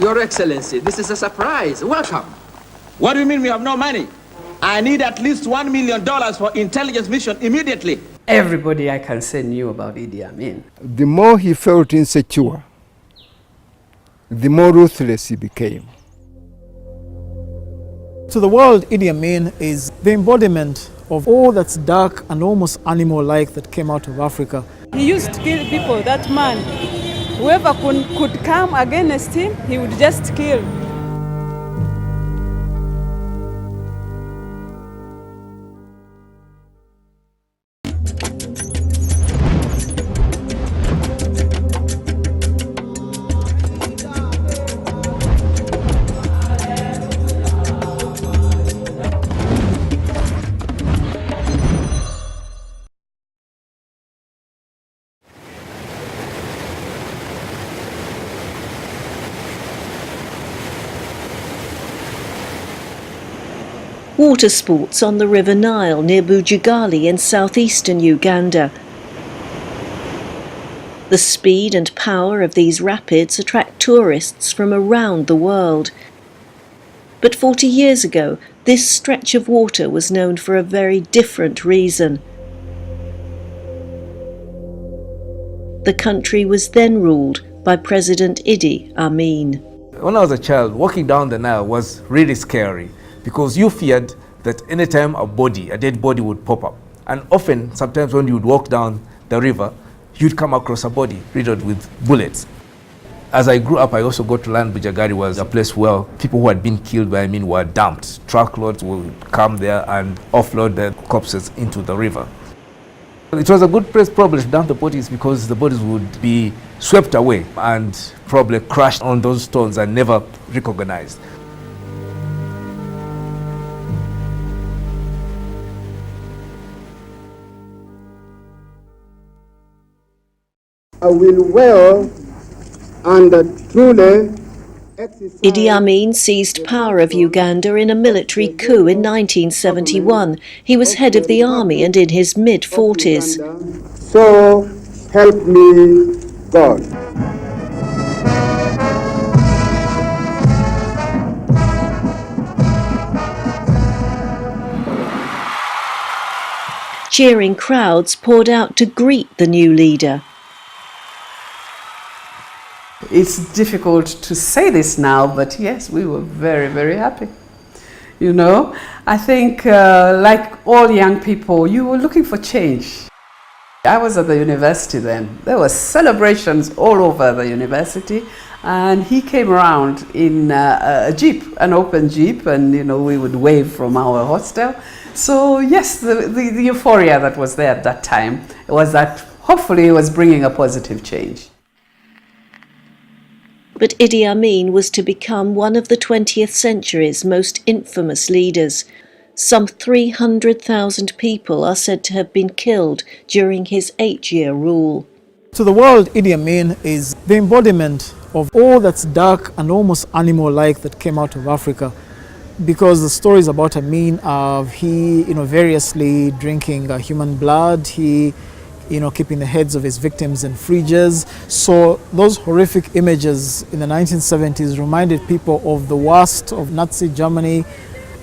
Your Excellency, this is a surprise. Welcome. What do you mean we have no money? I need at least $1 million for intelligence mission immediately. Everybody I can say knew about Idi Amin. The more he felt insecure, the more ruthless he became. To the world, Idi Amin is the embodiment of all that's dark and almost animal-like that came out of Africa. He used to kill people, that man. Whoever could come against him, he would just kill. Water sports on the River Nile near Bujagali in southeastern Uganda. The speed and power of these rapids attract tourists from around the world. But 40 years ago, this stretch of water was known for a very different reason. The country was then ruled by President Idi Amin. When I was a child, walking down the Nile was really scary, because you feared that anytime a dead body would pop up. And often, sometimes when you would walk down the river, you'd come across a body riddled with bullets. As I grew up, I also got to learn Bujagali was a place where people who had been killed by Amin were dumped. Truckloads would come there and offload their corpses into the river. It was a good place probably to dump the bodies, because the bodies would be swept away and probably crushed on those stones and never recognized. I will well and truly exercise. Idi Amin seized power of Uganda in a military coup in 1971. He was head of the army and in his mid-40s. So help me God. Cheering crowds poured out to greet the new leader. It's difficult to say this now, but yes, we were very, very happy. You know, I think like all young people, you were looking for change. I was at the university then. There were celebrations all over the university, and he came around in a jeep, an open jeep, and you know, we would wave from our hostel. So yes, the euphoria that was there at that time was that hopefully it was bringing a positive change. But Idi Amin was to become one of the 20th century's most infamous leaders. Some 300,000 people are said to have been killed during his 8-year rule. To the world, Idi Amin is the embodiment of all that's dark and almost animal-like that came out of Africa. Because the stories about Amin of he, variously drinking human blood, he, keeping the heads of his victims in fridges. So those horrific images in the 1970s reminded people of the worst of Nazi Germany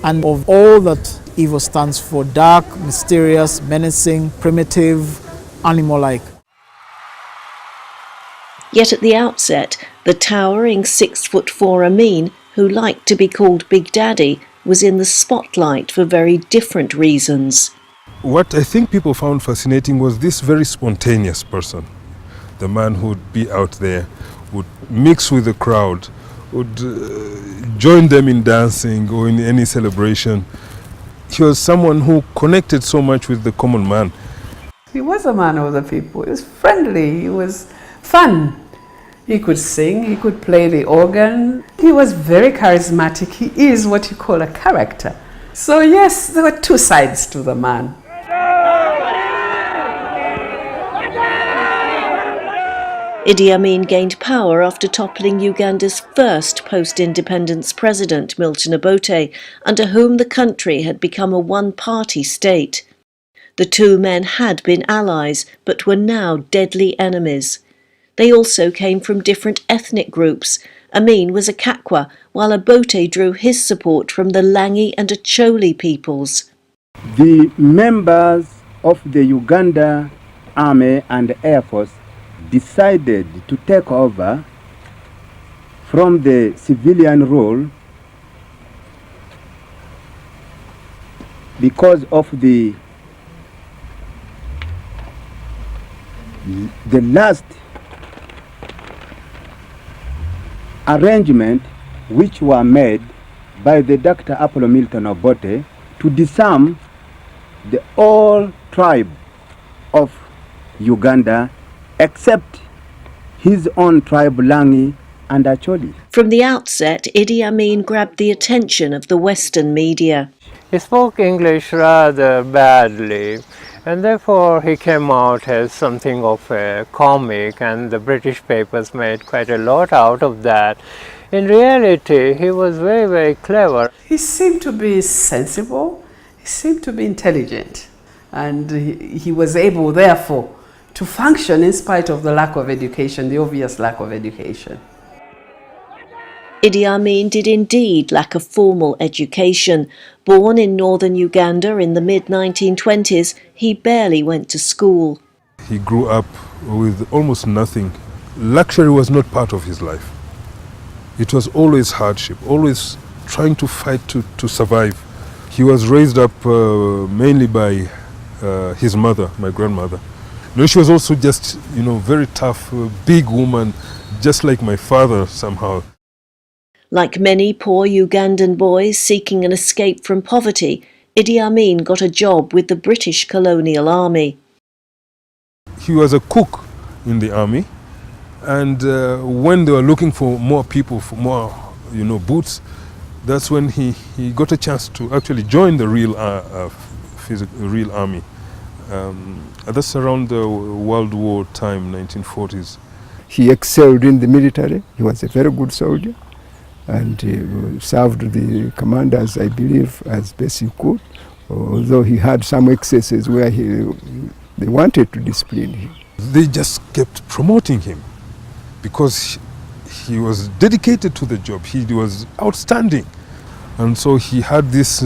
and of all that evil stands for: dark, mysterious, menacing, primitive, animal-like. Yet at the outset, the towering 6'4" Amin, who liked to be called Big Daddy, was in the spotlight for very different reasons. What I think people found fascinating was this very spontaneous person. The man who would be out there, would mix with the crowd, would join them in dancing or in any celebration. He was someone who connected so much with the common man. He was a man of the people. He was friendly, he was fun. He could sing, he could play the organ. He was very charismatic. He is what you call a character. So yes, there were two sides to the man. Idi Amin gained power after toppling Uganda's first post-independence president, Milton Obote, under whom the country had become a one-party state. The two men had been allies, but were now deadly enemies. They also came from different ethnic groups, Amin was a Kakwa, while Obote drew his support from the Langi and Acholi peoples. The members of the Uganda Army and Air Force decided to take over from the civilian role because of the last arrangement which were made by the Dr. Apollo Milton Obote to disarm the whole tribe of Uganda except his own tribe Langi and Acholi. From the outset, Idi Amin grabbed the attention of the Western media. He spoke English rather badly, and therefore he came out as something of a comic, and the British papers made quite a lot out of that. In reality, he was very, very clever. He seemed to be sensible, he seemed to be intelligent, and he was able, therefore, to function in spite of the lack of education, the obvious lack of education. Idi Amin did indeed lack a formal education. Born in northern Uganda in the mid-1920s, he barely went to school. He grew up with almost nothing. Luxury was not part of his life. It was always hardship, always trying to fight to survive. He was raised up mainly by his mother, my grandmother. She was also just, very tough, big woman, just like my father somehow. Like many poor Ugandan boys seeking an escape from poverty, Idi Amin got a job with the British colonial army. He was a cook in the army, and when they were looking for more people, for more, boots, that's when he got a chance to actually join the real army. That's around the World War time, 1940s. He excelled in the military. He was a very good soldier, and he served the commanders, I believe, as best he could, although he had some excesses where they wanted to discipline him. They just kept promoting him because he was dedicated to the job. He was outstanding. And so he had this,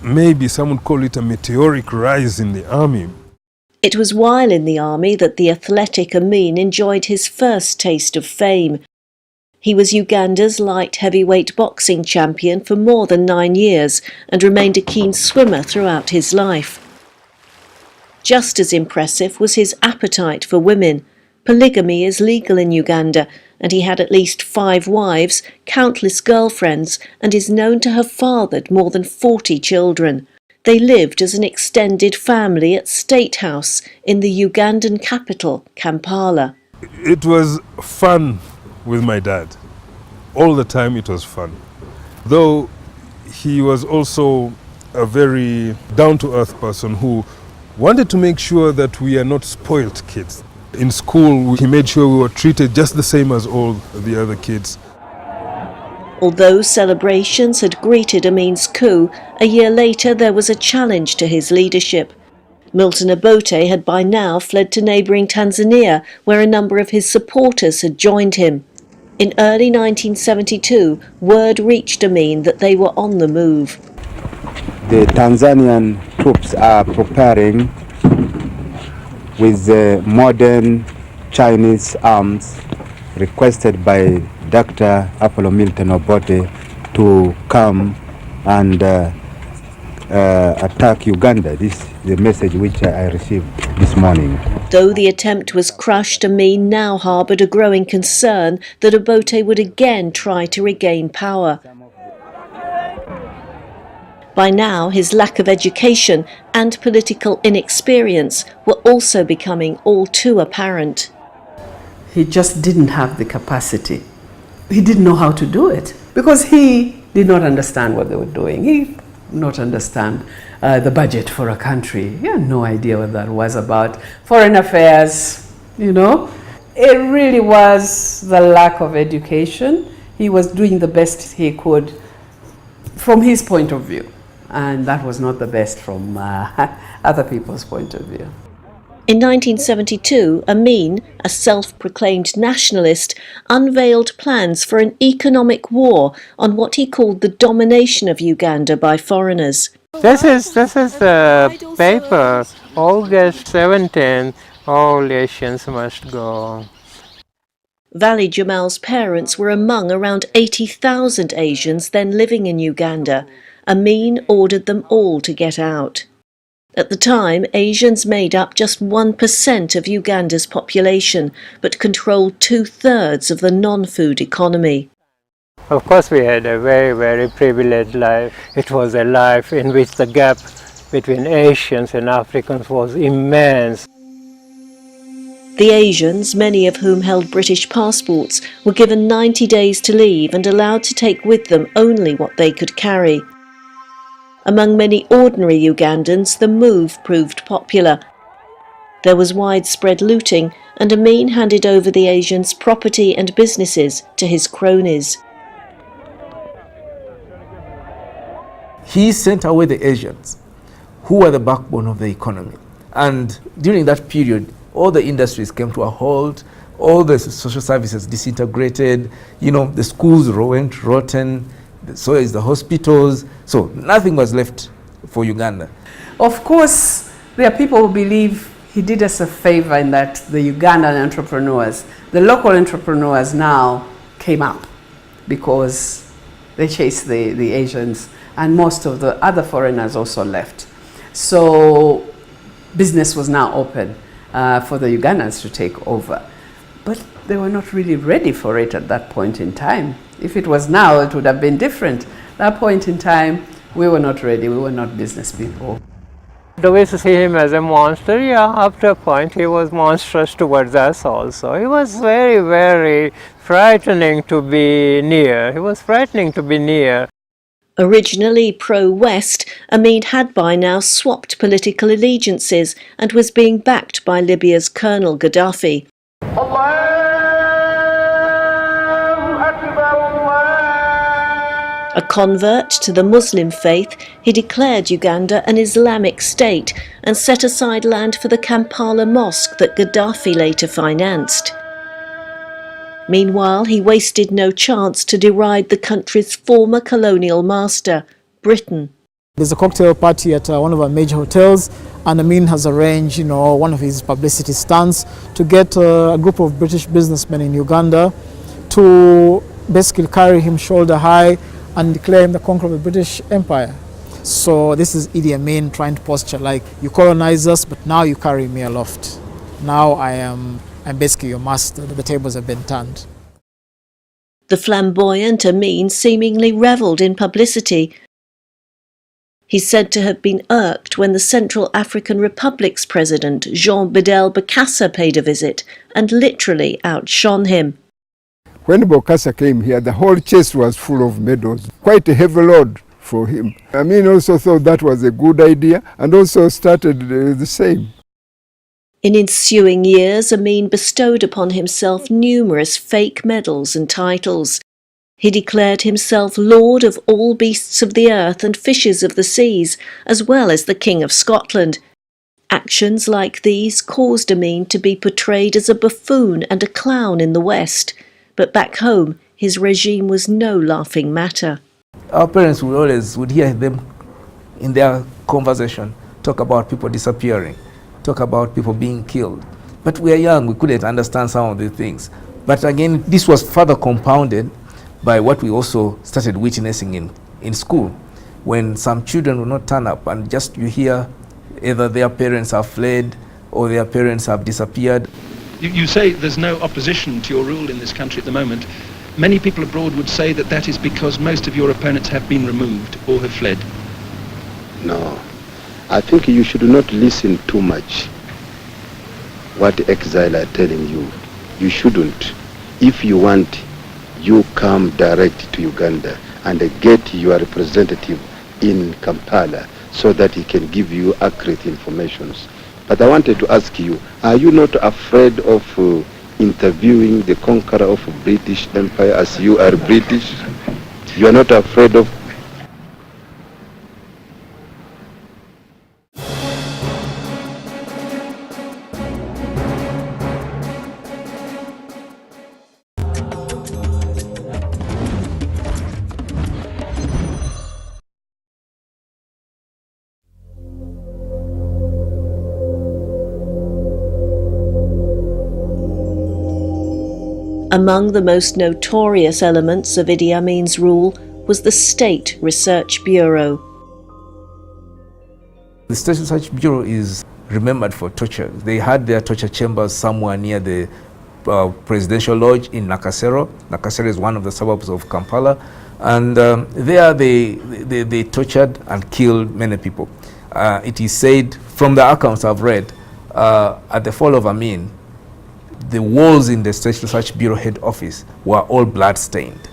maybe some would call it a meteoric rise in the army. It was while in the army that the athletic Amin enjoyed his first taste of fame. He was Uganda's light heavyweight boxing champion for more than 9 years and remained a keen swimmer throughout his life. Just as impressive was his appetite for women. Polygamy is legal in Uganda, and he had at least 5 wives, countless girlfriends, and is known to have fathered more than 40 children. They lived as an extended family at State House in the Ugandan capital, Kampala. It was fun with my dad. All the time it was fun. Though he was also a very down-to-earth person who wanted to make sure that we are not spoiled kids. In school, he made sure we were treated just the same as all the other kids. Although celebrations had greeted Amin's coup, a year later there was a challenge to his leadership. Milton Obote had by now fled to neighbouring Tanzania, where a number of his supporters had joined him. In early 1972, word reached Amin that they were on the move. The Tanzanian troops are preparing with modern Chinese arms requested by Dr. Apollo Milton Obote to come and attack Uganda. This is the message which I received this morning. Though the attempt was crushed, Amin now harboured a growing concern that Obote would again try to regain power. By now, his lack of education and political inexperience were also becoming all too apparent. He just didn't have the capacity. He didn't know how to do it because he did not understand what they were doing. He did not understand the budget for a country. He had no idea what that was about. Foreign affairs, It really was the lack of education. He was doing the best he could from his point of view. And that was not the best from other people's point of view. In 1972, Amin, a self-proclaimed nationalist, unveiled plans for an economic war on what he called the domination of Uganda by foreigners. This is the paper, August 17th, all Asians must go. Valley Jamal's parents were among around 80,000 Asians then living in Uganda. Amin ordered them all to get out. At the time, Asians made up just 1% of Uganda's population, but controlled 2/3 of the non-food economy. Of course, we had a very, very privileged life. It was a life in which the gap between Asians and Africans was immense. The Asians, many of whom held British passports, were given 90 days to leave and allowed to take with them only what they could carry. Among many ordinary Ugandans, the move proved popular. There was widespread looting, and Amin handed over the Asians' property and businesses to his cronies. He sent away the Asians, who were the backbone of the economy. And during that period, all the industries came to a halt, all the social services disintegrated, the schools went rotten, so is the hospitals, so nothing was left for Uganda. Of course, there are people who believe he did us a favor in that the Ugandan entrepreneurs, the local entrepreneurs now came up because they chased the Asians, and most of the other foreigners also left. So business was now open for the Ugandans to take over. But they were not really ready for it at that point in time. If it was now, it would have been different. At that point in time, we were not ready. We were not business people. Do we see him as a monster? Yeah, after a point he was monstrous towards us also. He was very, very frightening to be near. He was frightening to be near. Originally pro-West, Amin had by now swapped political allegiances and was being backed by Libya's Colonel Gaddafi. A convert to the Muslim faith, he declared Uganda an Islamic state and set aside land for the Kampala mosque that Gaddafi later financed. Meanwhile, he wasted no chance to deride the country's former colonial master, Britain. There's a cocktail party at one of our major hotels, and Amin has arranged, one of his publicity stunts to get a group of British businessmen in Uganda to basically carry him shoulder high and declare him the conqueror of the British Empire. So this is Idi Amin trying to posture like, you colonize us, but now you carry me aloft. Now I'm basically your master. The tables have been turned. The flamboyant Amin seemingly revelled in publicity. He's said to have been irked when the Central African Republic's president, Jean Bedel Bokassa, paid a visit and literally outshone him. When Bokassa came here, the whole chest was full of medals, quite a heavy load for him. Amin also thought that was a good idea and also started the same. In ensuing years, Amin bestowed upon himself numerous fake medals and titles. He declared himself Lord of all beasts of the earth and fishes of the seas, as well as the King of Scotland. Actions like these caused Amin to be portrayed as a buffoon and a clown in the West. But back home, his regime was no laughing matter. Our parents would hear them in their conversation talk about people disappearing, talk about people being killed. But we are young, we couldn't understand some of the things. But again, this was further compounded by what we also started witnessing in school, when some children will not turn up and just you hear either their parents have fled or their parents have disappeared. You say there's no opposition to your rule in this country at the moment. Many people abroad would say that that is because most of your opponents have been removed or have fled. No, I think you should not listen too much what exile are telling you. You shouldn't. If you want, you come direct to Uganda and get your representative in Kampala so that he can give you accurate information. But I wanted to ask you, are you not afraid of interviewing the conqueror of British Empire as you are British? You are not afraid of... Among the most notorious elements of Idi Amin's rule was the State Research Bureau. The State Research Bureau is remembered for torture. They had their torture chambers somewhere near the presidential lodge in Nakasero. Nakasero is one of the suburbs of Kampala. And there they tortured and killed many people. It is said, from the accounts I've read, at the fall of Amin, the walls in the State Research Bureau head office were all blood-stained.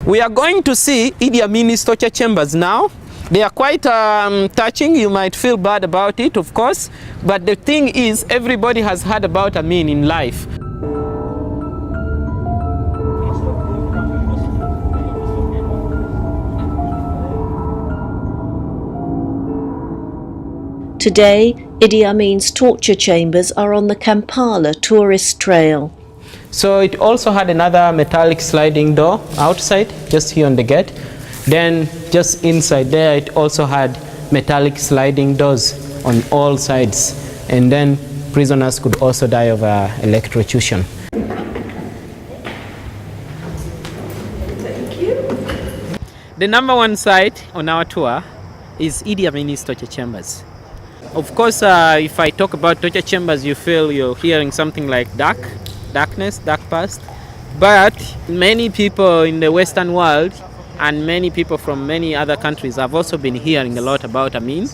We are going to see Idi Amin's torture chambers now. They are quite touching. You might feel bad about it, of course, but the thing is, everybody has heard about Amin in life. Today, Idi Amin's torture chambers are on the Kampala tourist trail. So it also had another metallic sliding door outside, just here on the gate. Then just inside there, it also had metallic sliding doors on all sides. And then prisoners could also die of electrocution. Thank you. The number one site on our tour is Idi Amin's torture chambers. Of course, if I talk about torture chambers, you feel you're hearing something like darkness, dark past. But many people in the Western world and many people from many other countries have also been hearing a lot about Amin.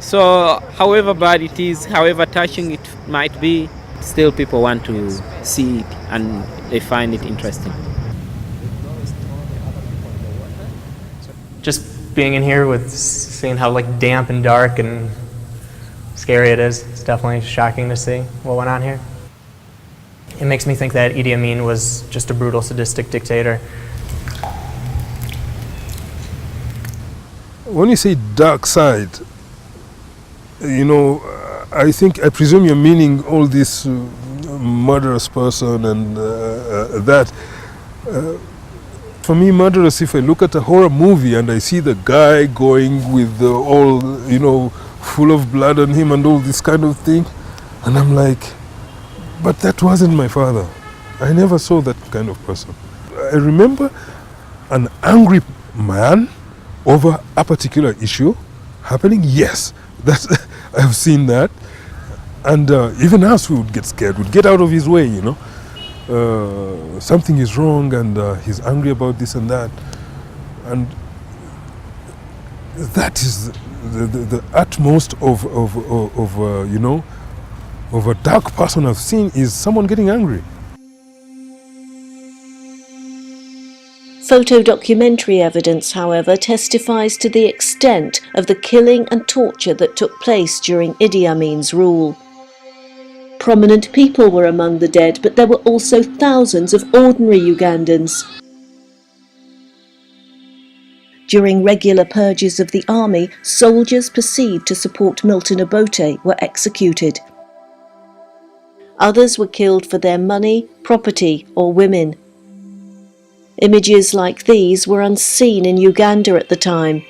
So however bad it is, however touching it might be, still people want to see it and they find it interesting. Just being in here with seeing how like damp and dark and scary it is, it's definitely shocking to see what went on here. It makes me think that Idi Amin was just a brutal, sadistic dictator. When you say dark side, you know, I presume you're meaning all this murderous person and that. For me, murderous, if I look at a horror movie and I see the guy going with all, you know, full of blood on him and all this kind of thing, and I'm like, but that wasn't my father. I never saw that kind of person. I remember an angry man over a particular issue happening. Yes, I've seen that. And even us, we would get scared. We'd get out of his way, you know. Something is wrong and he's angry about this and that. And that is the utmost of you know, of a dark person I've seen is someone getting angry. Photo documentary evidence, however, testifies to the extent of the killing and torture that took place during Idi Amin's rule. Prominent people were among the dead, but there were also thousands of ordinary Ugandans. During regular purges of the army, soldiers perceived to support Milton Obote were executed. Others were killed for their money, property, or women. Images like these were unseen in Uganda at the time,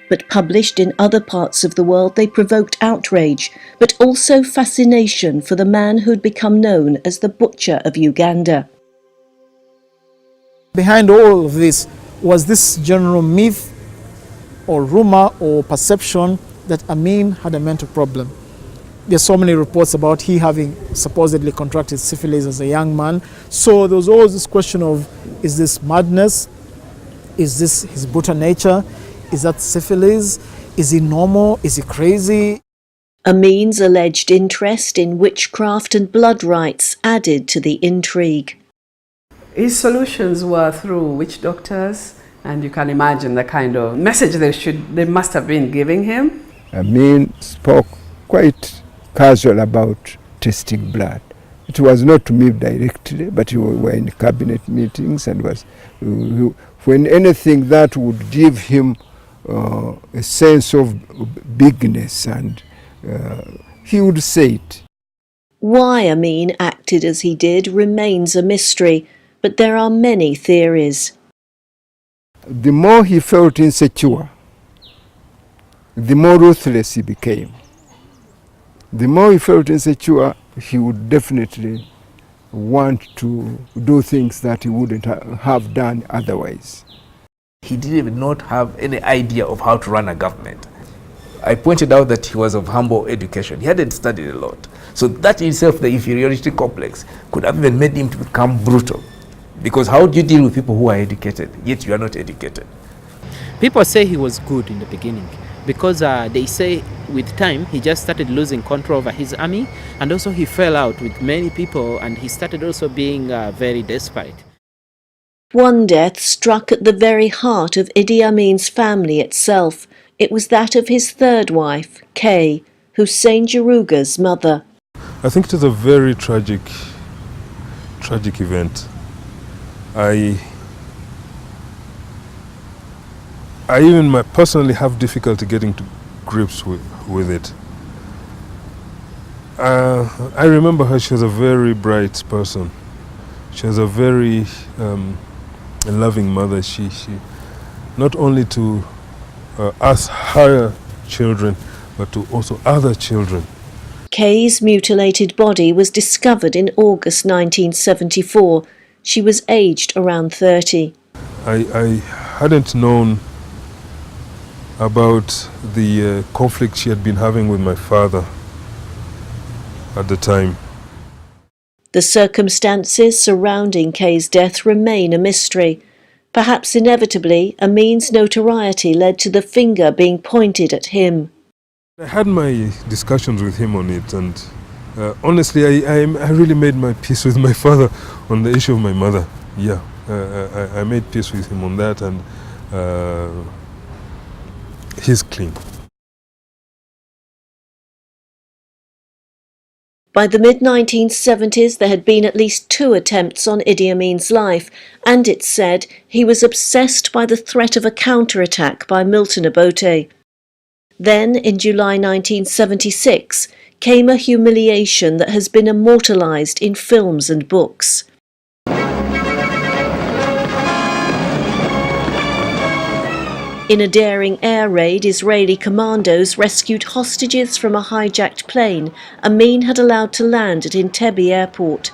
but published in other parts of the world they provoked outrage, but also fascination for the man who'd become known as the Butcher of Uganda. Behind all of this was this general myth or rumor or perception that Amin had a mental problem. There's so many reports about he having supposedly contracted syphilis as a young man. So there was always this question of, is this madness? Is this his brutal nature? Is that syphilis? Is he normal? Is he crazy? Amin's alleged interest in witchcraft and blood rites added to the intrigue. His solutions were through witch doctors, and you can imagine the kind of message they must have been giving him. Amin spoke quite casual about testing blood. It was not to me directly, but we were in cabinet meetings and was when anything that would give him a sense of bigness, and he would say it. Why Amin acted as he did remains a mystery, but there are many theories. The more he felt insecure, the more ruthless he became. The more he felt insecure, he would definitely want to do things that he wouldn't have done otherwise. He didn't even not have any idea of how to run a government. I pointed out that he was of humble education. He hadn't studied a lot. So that in itself, the inferiority complex, could have even made him to become brutal. Because how do you deal with people who are educated, yet you are not educated? People say he was good in the beginning because they say with time he just started losing control over his army, and also he fell out with many people, and he started also being very desperate. One death struck at the very heart of Idi Amin's family itself. It was that of his third wife, Kay, Hussein Jaruga's mother. I think it is a very tragic event. I even personally have difficulty getting to grips with it. I remember her, she was a very bright person. She was a very loving mother. She not only to us, her children, but to also other children. Kay's mutilated body was discovered in August 1974. She was aged around 30. I hadn't known about the conflict she had been having with my father at the time. The circumstances surrounding Kay's death remain a mystery. Perhaps inevitably, Amin's notoriety led to the finger being pointed at him. I had my discussions with him on it, and honestly, I really made my peace with my father on the issue of my mother. Yeah, I made peace with him on that, and he's clean. By the mid-1970s, there had been at least 2 attempts on Idi Amin's life, and it's said he was obsessed by the threat of a counterattack by Milton Obote. Then, in July 1976, came a humiliation that has been immortalised in films and books. In a daring air raid, Israeli commandos rescued hostages from a hijacked plane Amin had allowed to land at Entebbe airport.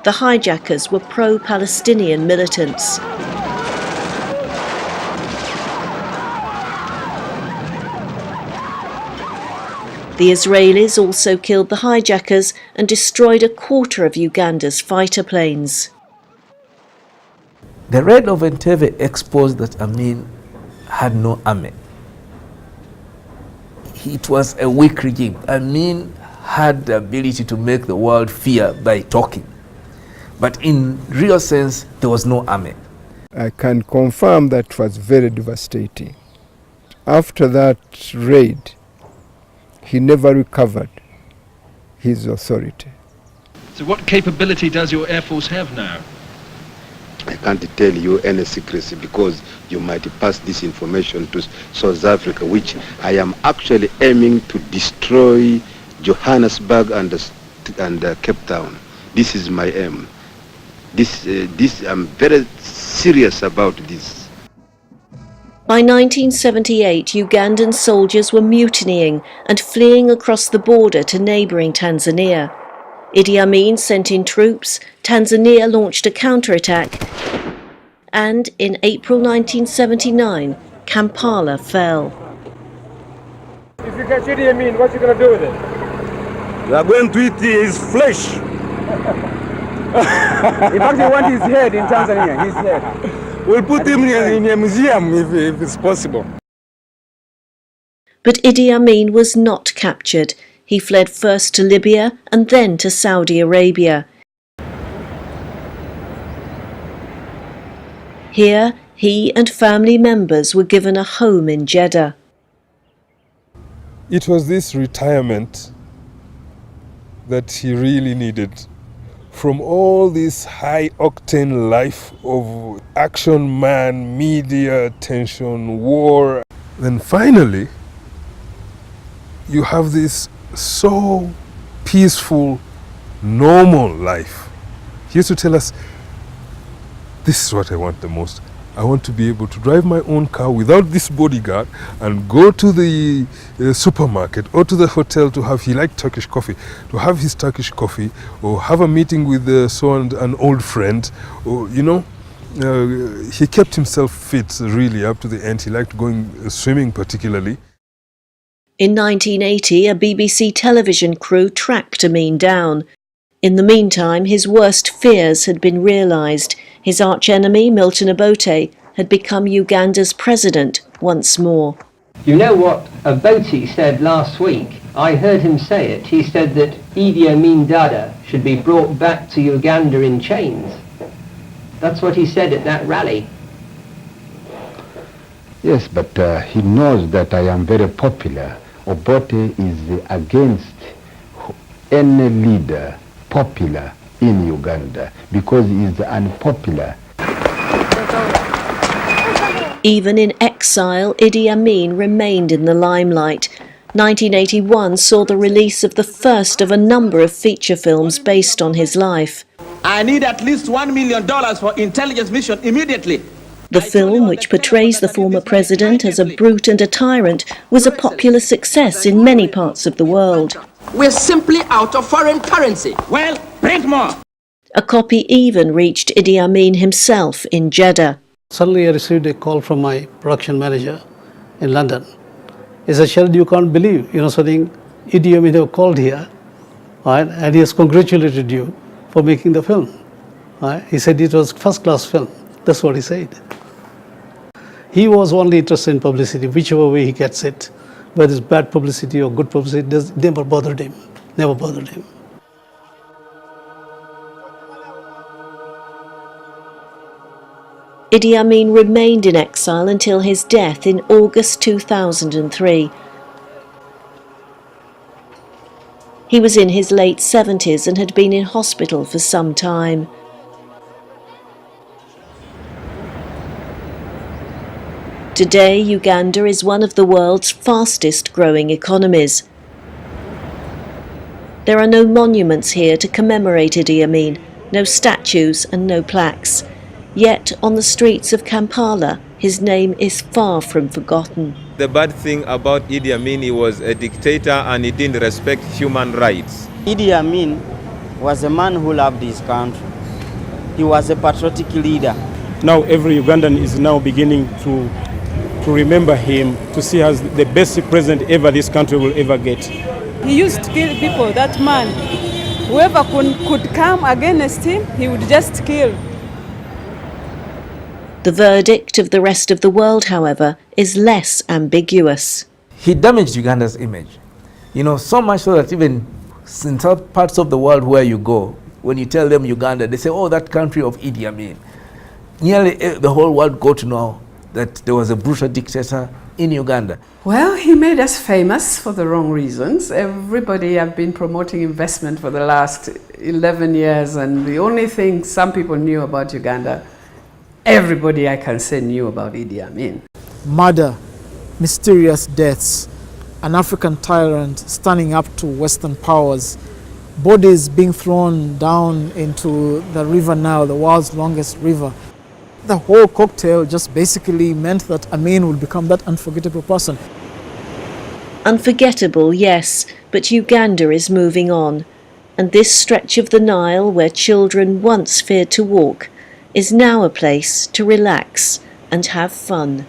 The hijackers were pro-Palestinian militants. The Israelis also killed the hijackers and destroyed a quarter of Uganda's fighter planes. The raid of Entebbe exposed that Amin had no army. It was a weak regime. Amin had the ability to make the world fear by talking. But in real sense, there was no army. I can confirm that it was very devastating. After that raid, he never recovered his authority. So what capability does your Air Force have now? I can't tell you any secrecy because you might pass this information to South Africa, which I am actually aiming to destroy Johannesburg and Cape Town. This is my aim. I'm very serious about this. By 1978, Ugandan soldiers were mutinying and fleeing across the border to neighbouring Tanzania. Idi Amin sent in troops, Tanzania launched a counterattack, and in April 1979, Kampala fell. If you catch Idi Amin, what are you going to do with it? We are going to eat his flesh. In fact, you want his head in Tanzania, his head. We'll put him in a museum if it's possible. But Idi Amin was not captured. He fled first to Libya and then to Saudi Arabia. Here, he and family members were given a home in Jeddah. It was this retirement that he really needed from all this high-octane life of action man, media attention, war. Then finally, you have this so peaceful, normal life. He used to tell us, this is what I want the most. I want to be able to drive my own car without this bodyguard and go to the supermarket or to the hotel to have, he liked Turkish coffee, to have his Turkish coffee, or have a meeting with an old friend, or, you know, he kept himself fit really up to the end. He liked going swimming particularly. In 1980, a BBC television crew tracked Amin down. In the meantime, his worst fears had been realised. His archenemy, Milton Obote, had become Uganda's president once more. You know what Obote said last week? I heard him say it. He said that Idi Amin Dada should be brought back to Uganda in chains. That's what he said at that rally. Yes, but he knows that I am very popular. Obote is against any leader popular in Uganda because he is unpopular. Even in exile, Idi Amin remained in the limelight. 1981 saw the release of the first of a number of feature films based on his life. I need at least $1 million for intelligence mission immediately. The film, which portrays the former president as a brute and a tyrant, was a popular success in many parts of the world. We're simply out of foreign currency. Well, print more. A copy even reached Idi Amin himself in Jeddah. Suddenly I received a call from my production manager in London. He said, "Sheldon, you can't believe, something, Idi Amin have called here, right, and he has congratulated you for making the film." Right? He said it was first-class film. That's what he said. He was only interested in publicity, whichever way he gets it. Whether it's bad publicity or good publicity, it never bothered him. Never bothered him. Idi Amin remained in exile until his death in August 2003. He was in his late 70s and had been in hospital for some time. Today, Uganda is one of the world's fastest growing economies. There are no monuments here to commemorate Idi Amin, no statues and no plaques. Yet, on the streets of Kampala, his name is far from forgotten. The bad thing about Idi Amin, he was a dictator and he didn't respect human rights. Idi Amin was a man who loved his country. He was a patriotic leader. Now every Ugandan is now beginning to remember him, to see as the best president ever this country will ever get. He used to kill people, that man. Whoever could come against him, he would just kill. The verdict of the rest of the world, however, is less ambiguous. He damaged Uganda's image. So much so that even in some parts of the world where you go, when you tell them Uganda, they say, "Oh, that country of Idi Amin." Nearly the whole world got to know that there was a brutal dictator in Uganda. Well, he made us famous for the wrong reasons. Everybody have been promoting investment for the last 11 years, and the only thing some people knew about Uganda, everybody I can say knew about Idi Amin. Murder, mysterious deaths, an African tyrant standing up to Western powers, bodies being thrown down into the river Nile, the world's longest river. The whole cocktail just basically meant that Amin would become that unforgettable person. Unforgettable, yes, but Uganda is moving on. And this stretch of the Nile, where children once feared to walk, is now a place to relax and have fun.